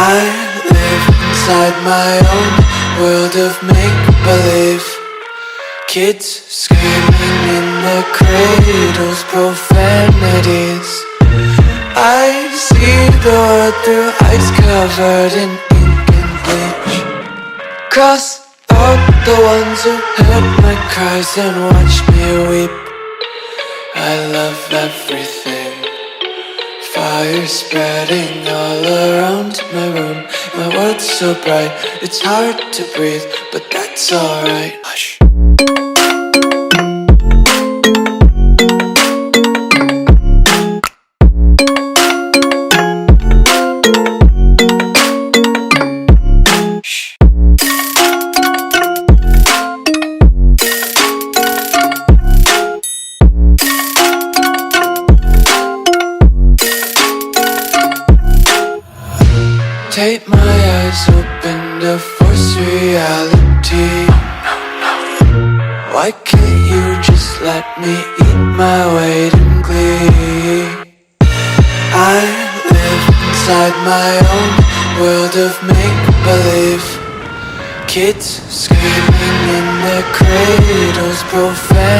I live inside my own world of make-believe. Kids screaming in their cradles, profanities. I see the world through ice covered in ink and bleach. Cross out the ones who heard my cries and watched me weep. I love everything. Fire spreading all around my room. My world's so bright, it's hard to breathe, but that's alright. Hush. Take my eyes open to force reality. Why can't you just let me eat my weight in glee? I live inside my own world of make-believe. Kids screaming in their cradles, profane.